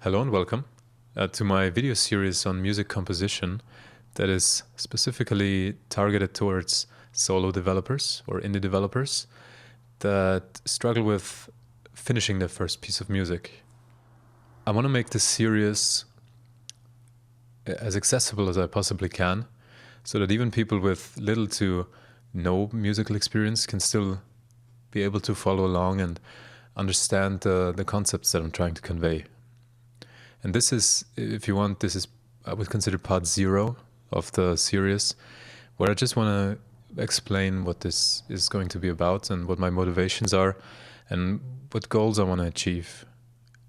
Hello and welcome to my video series on music composition that is specifically targeted towards solo developers or indie developers that struggle with finishing their first piece of music. I want to make this series as accessible as I possibly can so that even people with little to no musical experience can still be able to follow along and understand the concepts that I'm trying to convey. And this is, if you want, I would consider part 0 of the series, where I just want to explain what this is going to be about and what my motivations are and what goals I want to achieve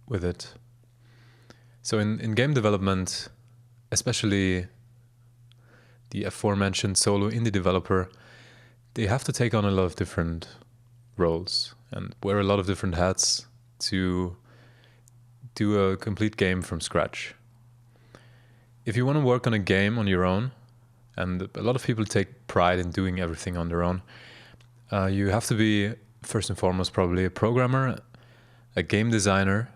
with it. So in game development, especially the aforementioned solo indie developer, they have to take on a lot of different roles and wear a lot of different hats to do a complete game from scratch. If you want to work on a game on your own, and a lot of people take pride in doing everything on their own, you have to be, first and foremost, probably a programmer, a game designer,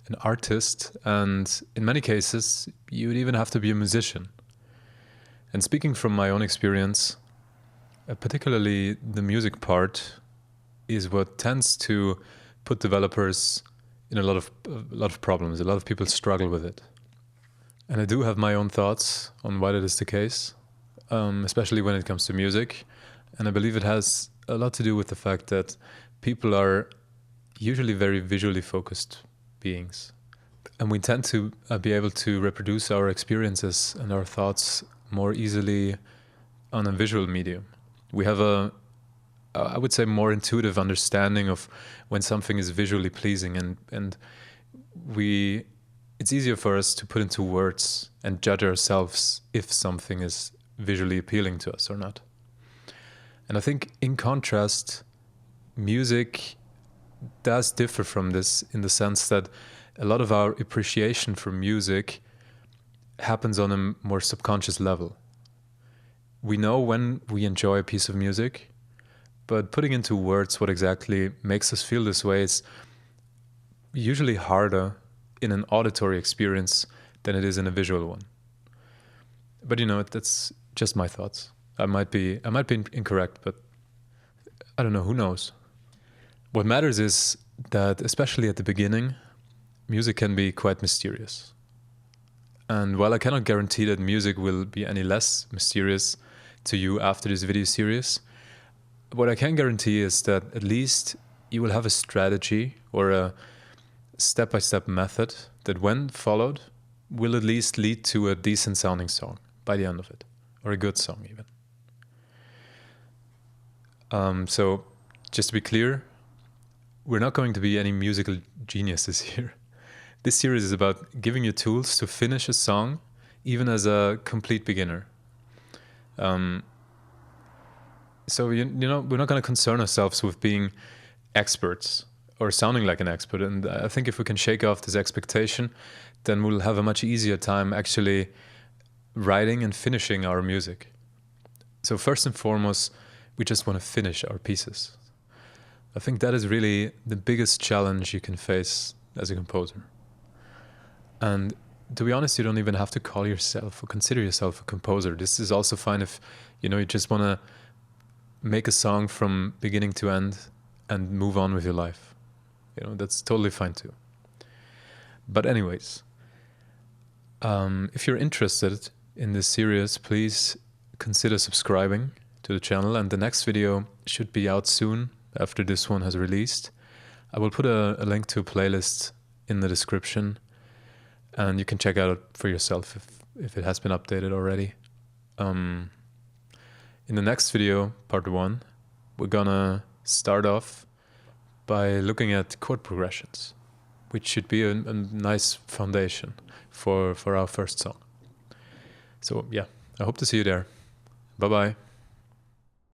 an artist, and in many cases, you would even have to be a musician. And speaking from my own experience, particularly the music part is what tends to put developers in a lot of problems. A lot of people struggle with it. And I do have my own thoughts on why that is the case, especially when it comes to music. And I believe it has a lot to do with the fact that people are usually very visually focused beings. And we tend to be able to reproduce our experiences and our thoughts more easily on a visual medium. We have I would say, more intuitive understanding of when something is visually pleasing, and it's easier for us to put into words and judge ourselves if something is visually appealing to us or not. And I think in contrast, music does differ from this in the sense that a lot of our appreciation for music happens on a more subconscious level. We know when we enjoy a piece of music, but putting into words what exactly makes us feel this way is usually harder in an auditory experience than it is in a visual one. But that's just my thoughts. I might be incorrect, but I don't know, who knows? What matters is that, especially at the beginning, music can be quite mysterious. And while I cannot guarantee that music will be any less mysterious to you after this video series, what I can guarantee is that at least you will have a strategy or a step-by-step method that, when followed, will at least lead to a decent sounding song by the end of it, or a good song even. So just to be clear, we're not going to be any musical geniuses here. This series is about giving you tools to finish a song, even as a complete beginner. So, we're not going to concern ourselves with being experts or sounding like an expert. And I think if we can shake off this expectation, then we'll have a much easier time actually writing and finishing our music. So first and foremost, we just want to finish our pieces. I think that is really the biggest challenge you can face as a composer. And to be honest, you don't even have to call yourself or consider yourself a composer. This is also fine if, you just want to make a song from beginning to end and move on with your life. That's totally fine too. But anyways, if you're interested in this series, please consider subscribing to the channel, and the next video should be out soon after this one has released. I will put a link to a playlist in the description, and you can check out for yourself if it has been updated already. In the next video, part 1, we're gonna start off by looking at chord progressions, which should be a nice foundation for our first song. So yeah, I hope to see you there. Bye-bye.